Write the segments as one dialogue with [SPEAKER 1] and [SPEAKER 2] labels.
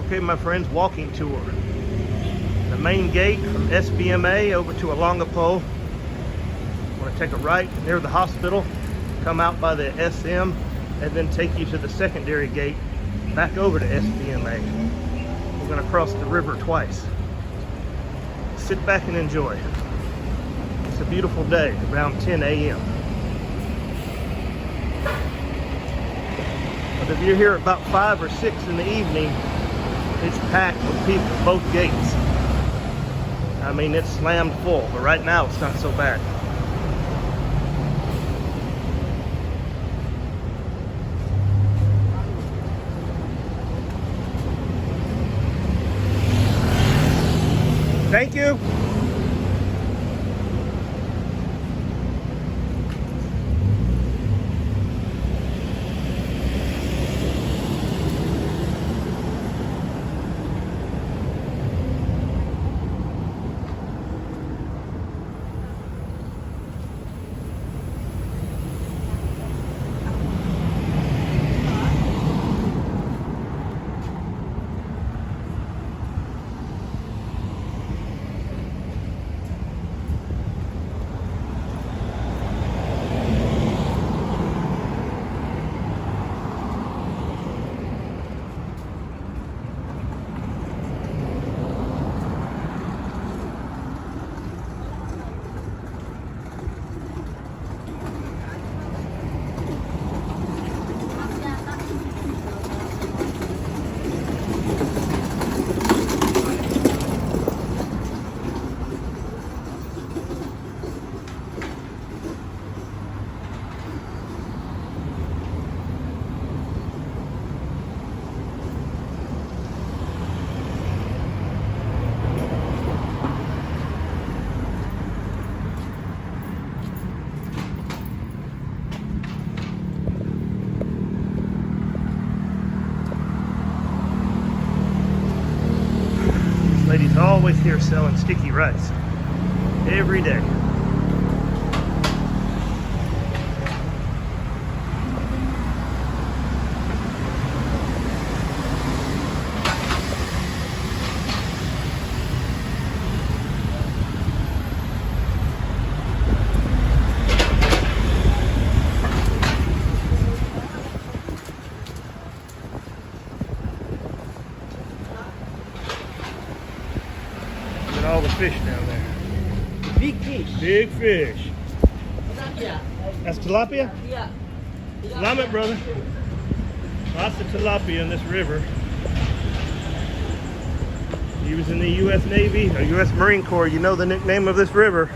[SPEAKER 1] Okay, my friends, walking tour. The main gate from Sbma over to Olongapo. Want to take a right near the hospital, come out by the SM, and then take you to the secondary gate back over to Sbma. We're going to cross the river twice. Sit back and enjoy. It's a beautiful day, around 10 a.m. But if you're here at about 5 or 6 in the evening, it's packed with people at both gates. I mean, it's slammed full, but right now it's not so bad. Thank you. Ladies always here selling sticky rice every day. All the fish down there.
[SPEAKER 2] Big fish.
[SPEAKER 1] Big fish.
[SPEAKER 2] Tilapia.
[SPEAKER 1] That's tilapia?
[SPEAKER 2] Yeah.
[SPEAKER 1] Love it, brother. Lots of tilapia in this river. He was in the U.S. Navy or U.S. Marine Corps. You know the nickname of this river.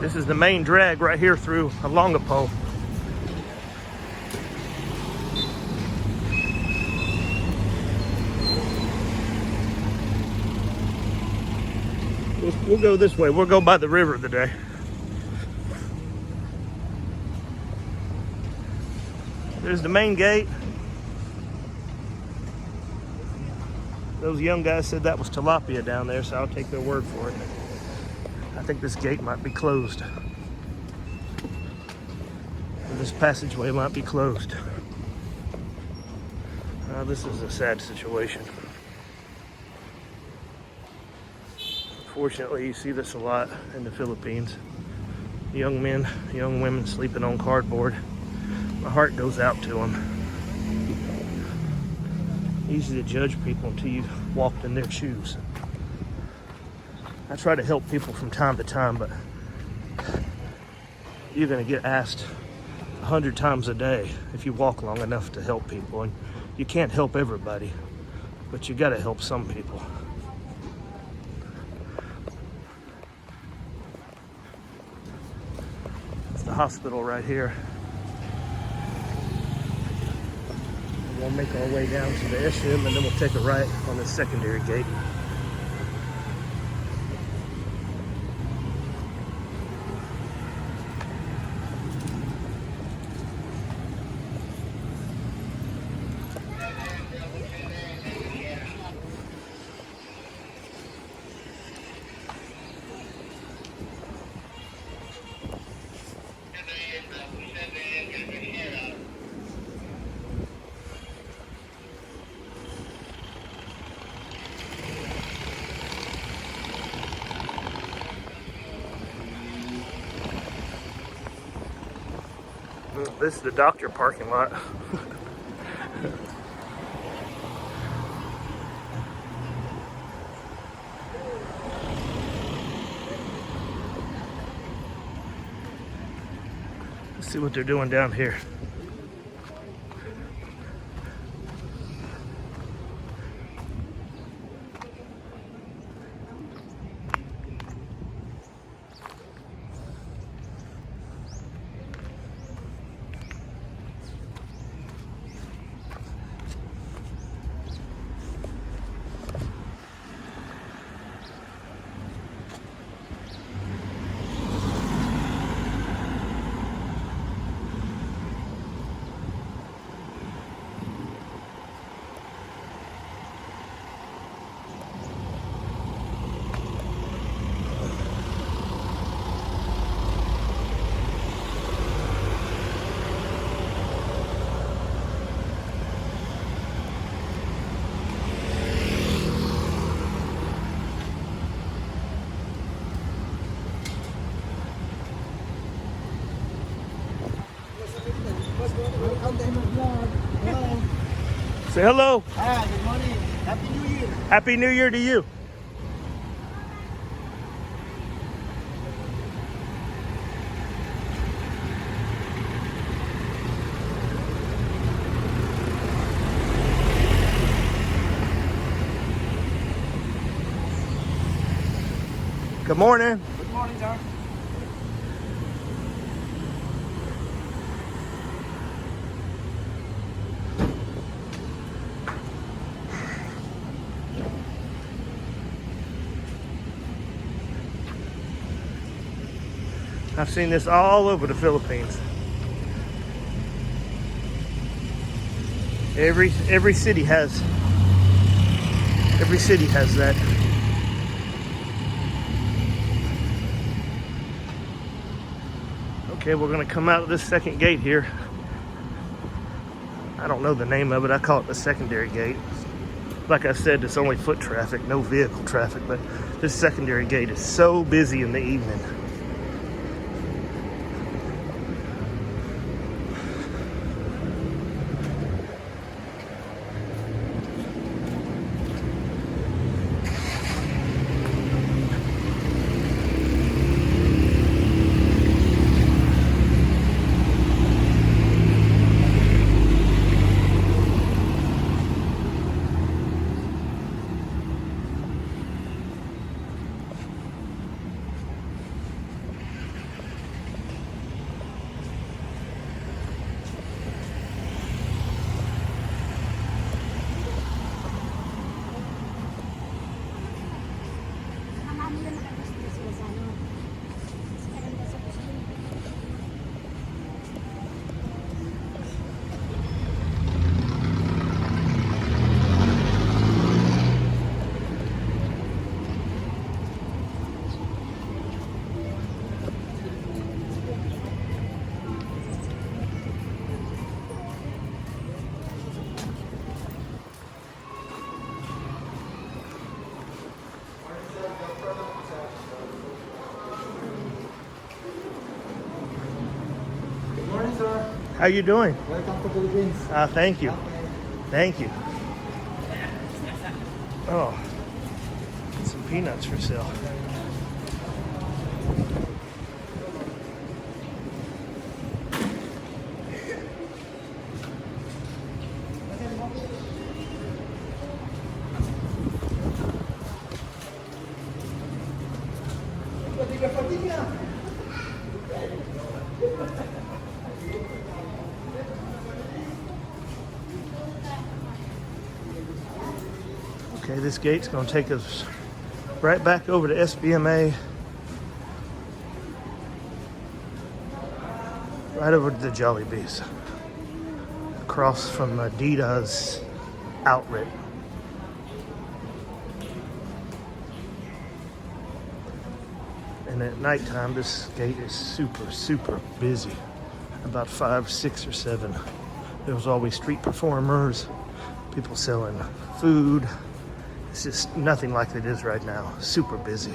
[SPEAKER 1] This is the main drag right here through Olongapo. We'll go this way. We'll go by the river today. There's the main gate. Those young guys said that was tilapia down there, so I'll take their word for it. I think this gate might be closed. Or this passageway might be closed. This is a sad situation. Unfortunately, you see this a lot in the Philippines. Young men, young women sleeping on cardboard. My heart goes out to them. Easy to judge people until you've walked in their shoes. I try to help people from time to time, but you're going to get asked 100 times a day if you walk long enough to help people. And you can't help everybody, but you got to help some people. It's the hospital right here. We'll make our way down to the SM and then we'll take a right on the secondary gate. This is the doctor parking lot. Let's see what they're doing down here. Say hello.
[SPEAKER 2] Ah, good morning. Happy New Year.
[SPEAKER 1] Happy New Year to you. Good morning.
[SPEAKER 2] Good morning, sir.
[SPEAKER 1] I've seen this all over the Philippines. Every city has that. Okay, we're gonna come out of this second gate here. I don't know the name of it. I call it the secondary gate. Like I said, it's only foot traffic, no vehicle traffic, but this secondary gate is so busy in the evening. How you doing?
[SPEAKER 2] Welcome to Philippines.
[SPEAKER 1] Thank you. Thank you. Oh, some peanuts for sale. Okay, this gate's going to take us right back over to Sbma, right over to the Jollibees, across from Adidas outlet. And at nighttime, this gate is super busy. About 5, 6, or 7. There was always street performers, people selling food. It's just nothing like it is right now. Super busy.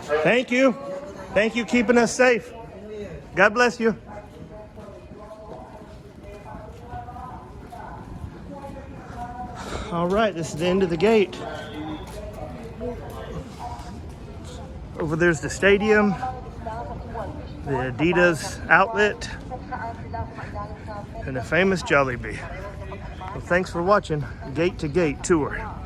[SPEAKER 1] Thank you. Thank you, keeping us safe. God bless you. All right, this is the end of the gate. Over there's the stadium, the Adidas outlet, and the famous Jollibee. Well, thanks for watching Gate to Gate tour.